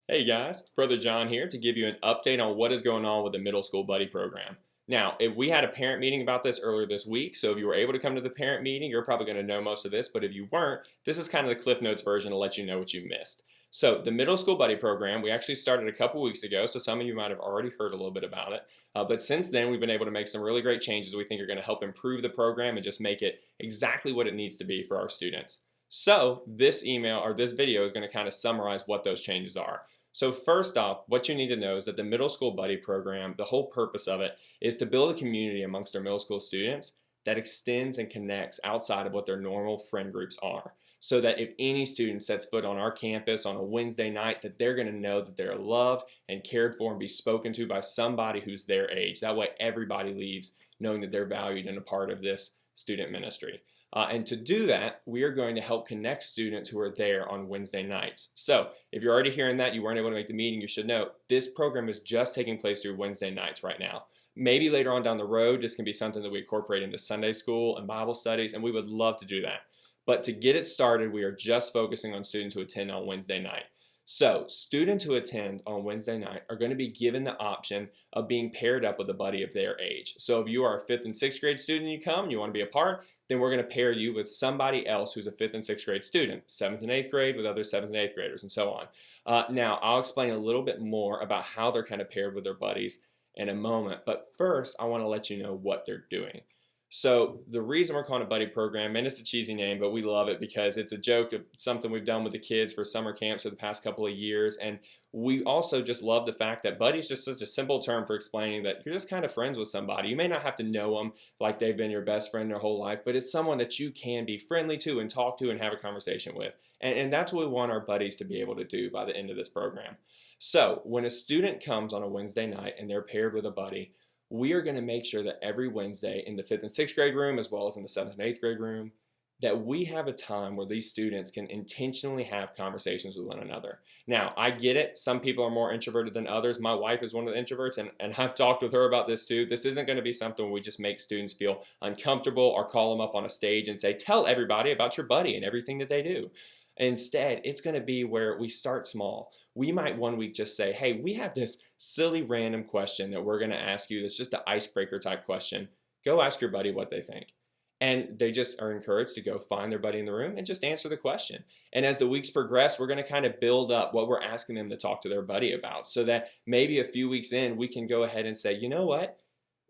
Hey guys, Brother John here to give you an update on what is going on with the middle school buddy program. Now, we had a parent meeting about this earlier this week, so if you were able to come to the parent meeting, you're probably going to know most of this, but if you weren't, this is kind of the Cliff Notes version to let you know what you missed. So, the middle school buddy program, we actually started a couple weeks ago, so some of you might have already heard a little bit about it. But since then, we've been able to make some really great changes we think are going to help improve the program and just make it exactly what it needs to be for our students. So, this email or this video is going to kind of summarize what those changes are. So first off, what you need to know is that the middle school buddy program, the whole purpose of it is to build a community amongst our middle school students that extends and connects outside of what their normal friend groups are. So that if any student sets foot on our campus on a Wednesday night, that they're going to know that they're loved and cared for and be spoken to by somebody who's their age. That way everybody leaves knowing that they're valued and a part of this student ministry. And to do that, we are going to help connect students who are there on Wednesday nights. So if you're already hearing that, you weren't able to make the meeting, you should know this program is just taking place through Wednesday nights right now. Maybe later on down the road, this can be something that we incorporate into Sunday school and Bible studies, and we would love to do that. But to get it started, we are just focusing on students who attend on Wednesday night. So students who attend on Wednesday night are going to be given the option of being paired up with a buddy of their age. So if you are a 5th and 6th grade student and you come, you want to be a part, then we're going to pair you with somebody else who's a 5th and 6th grade student, 7th and 8th grade with other 7th and 8th graders, and so on. Now, I'll explain a little bit more about how they're kind of paired with their buddies in a moment, but first, I want to let you know what they're doing. So the reason we're calling it Buddy Program, and it's a cheesy name, but we love it because it's a joke of something we've done with the kids for summer camps for the past couple of years. And we also just love the fact that buddy is just such a simple term for explaining that you're just kind of friends with somebody. You may not have to know them like they've been your best friend their whole life, but it's someone that you can be friendly to and talk to and have a conversation with. And that's what we want our buddies to be able to do by the end of this program. So when a student comes on a Wednesday night and they're paired with a buddy, we are going to make sure that every Wednesday in the 5th and 6th grade room, as well as in the 7th and 8th grade room, that we have a time where these students can intentionally have conversations with one another. Now, I get it. Some people are more introverted than others. My wife is one of the introverts, and I've talked with her about this too. This isn't going to be something where we just make students feel uncomfortable or call them up on a stage and say, tell everybody about your buddy and everything that they do. Instead, it's going to be where we start small. We might one week just say, hey, we have this silly random question that we're going to ask you. That's just an icebreaker type question. Go ask your buddy what they think. And they just are encouraged to go find their buddy in the room and just answer the question. And as the weeks progress, we're going to kind of build up what we're asking them to talk to their buddy about so that maybe a few weeks in, we can go ahead and say, you know what?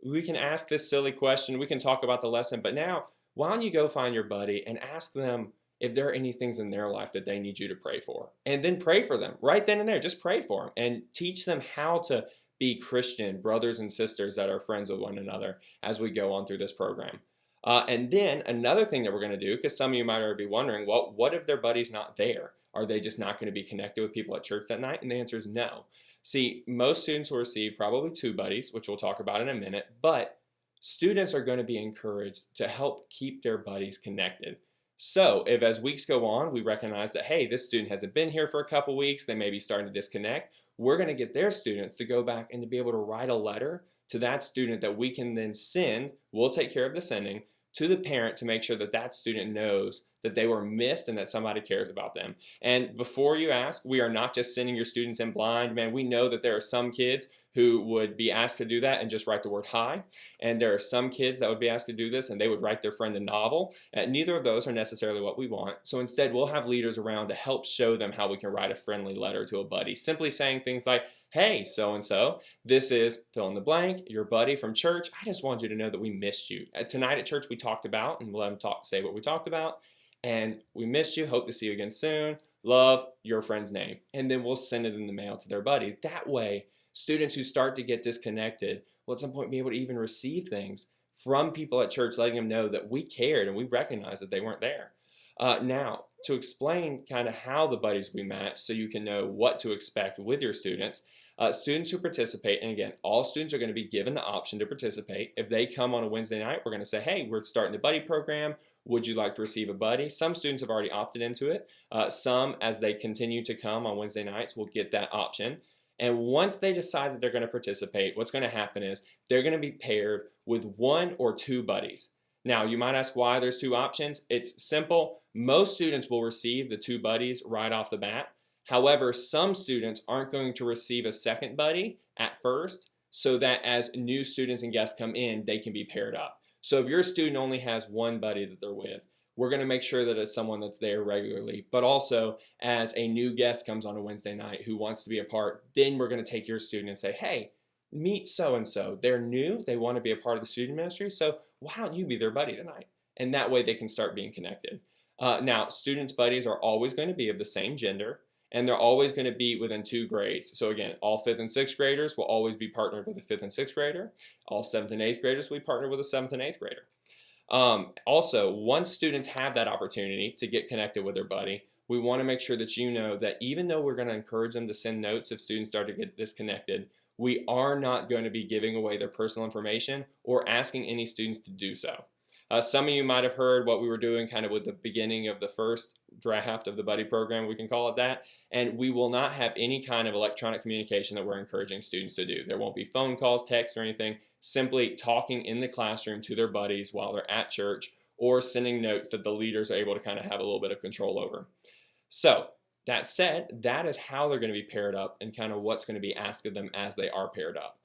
We can ask this silly question. We can talk about the lesson. But now, why don't you go find your buddy and ask them if there are any things in their life that they need you to pray for, and then pray for them right then and there. Just pray for them and teach them how to be Christian brothers and sisters that are friends with one another as we go on through this program. And then another thing that we're going to do, because some of you might already be wondering, well, what if their buddy's not there? Are they just not going to be connected with people at church that night? And the answer is no. See, most students will receive probably 2 buddies, which we'll talk about in a minute, but students are going to be encouraged to help keep their buddies connected. So if as weeks go on, we recognize that, hey, this student hasn't been here for a couple weeks, they may be starting to disconnect, we're going to get their students to go back and to be able to write a letter to that student that we can then send, we'll take care of the sending, to the parent to make sure that that student knows that they were missed and that somebody cares about them. And before you ask, we are not just sending your students in blind. Man, we know that there are some kids who would be asked to do that and just write the word hi. And there are some kids that would be asked to do this and they would write their friend a novel. Neither of those are necessarily what we want. So instead, we'll have leaders around to help show them how we can write a friendly letter to a buddy. Simply saying things like, hey, so-and-so, this is fill in the blank, your buddy from church. I just wanted you to know that we missed you. Tonight at church, we talked about, and we'll let them say what we talked about. And we missed you. Hope to see you again soon. Love, your friend's name. And then we'll send it in the mail to their buddy. That way, students who start to get disconnected will at some point be able to even receive things from people at church, letting them know that we cared and we recognized that they weren't there. Now, to explain kind of how the buddies we match so you can know what to expect with your students, students who participate, and again, all students are going to be given the option to participate. If they come on a Wednesday night, we're going to say, hey, we're starting the buddy program. Would you like to receive a buddy? Some students have already opted into it. Some, as they continue to come on Wednesday nights, will get that option. And once they decide that they're going to participate, what's going to happen is they're going to be paired with 1 or 2 buddies. Now, you might ask why there's 2 options. It's simple. Most students will receive the 2 buddies right off the bat. However, some students aren't going to receive a second buddy at first, so that as new students and guests come in, they can be paired up. So if your student only has one buddy that they're with, we're going to make sure that it's someone that's there regularly. But also, as a new guest comes on a Wednesday night who wants to be a part, then we're going to take your student and say, hey, meet so and so. They're new, they want to be a part of the student ministry, so why don't you be their buddy tonight? And that way they can start being connected. Now, students' buddies are always going to be of the same gender, and they're always going to be within 2 grades. So again, all 5th and 6th graders will always be partnered with a 5th and 6th grader. All 7th and 8th graders will be partnered with a 7th and 8th grader. Also, once students have that opportunity to get connected with their buddy, we want to make sure that you know that even though we're going to encourage them to send notes if students start to get disconnected, we are not going to be giving away their personal information or asking any students to do so. Some of you might have heard what we were doing kind of with the beginning of the first draft of the buddy program, we can call it that, and we will not have any kind of electronic communication that we're encouraging students to do. There won't be phone calls, texts, or anything, simply talking in the classroom to their buddies while they're at church or sending notes that the leaders are able to kind of have a little bit of control over. So that said, that is how they're going to be paired up and kind of what's going to be asked of them as they are paired up.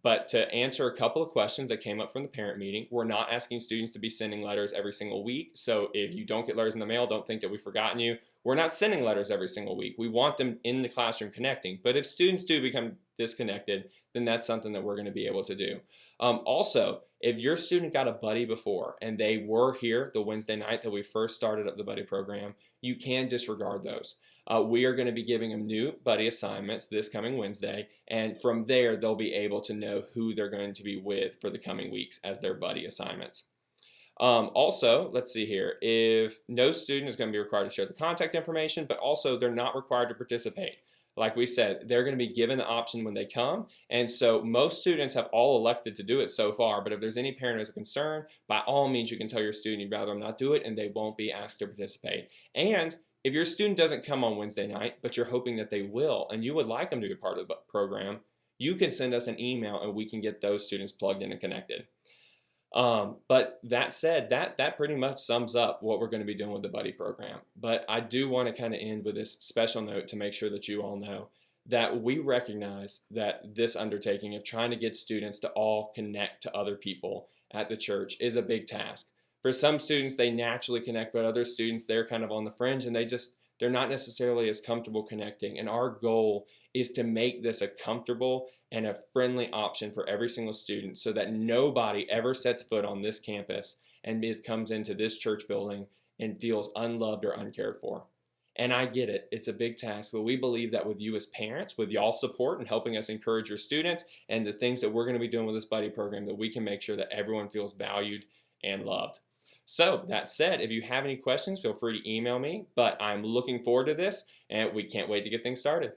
But to answer a couple of questions that came up from the parent meeting, we're not asking students to be sending letters every single week. So if you don't get letters in the mail, don't think that we've forgotten you. We're not sending letters every single week. We want them in the classroom connecting. But if students do become disconnected, then that's something that we're going to be able to do. Also, if your student got a buddy before and they were here the Wednesday night that we first started up the buddy program, you can disregard those. We are going to be giving them new buddy assignments this coming Wednesday, and from there they'll be able to know who they're going to be with for the coming weeks as their buddy assignments. Also, let's see here, if no student is going to be required to share the contact information, but also they're not required to participate. Like we said, they're going to be given the option when they come, and so most students have all elected to do it so far, but if there's any parent who has a concern, by all means you can tell your student you'd rather them not do it and they won't be asked to participate. And if your student doesn't come on Wednesday night, but you're hoping that they will, and you would like them to be part of the program, you can send us an email and we can get those students plugged in and connected. But that said, that pretty much sums up what we're going to be doing with the buddy program. But I do want to kind of end with this special note to make sure that you all know that we recognize that this undertaking of trying to get students to all connect to other people at the church is a big task. For some students, they naturally connect, but other students, they're kind of on the fringe and they're not necessarily as comfortable connecting. And our goal is to make this a comfortable and a friendly option for every single student so that nobody ever sets foot on this campus and comes into this church building and feels unloved or uncared for. And I get it, it's a big task, but we believe that with you as parents, with y'all's support and helping us encourage your students and the things that we're going to be doing with this buddy program, that we can make sure that everyone feels valued and loved. So that said, if you have any questions, feel free to email me, but I'm looking forward to this and we can't wait to get things started.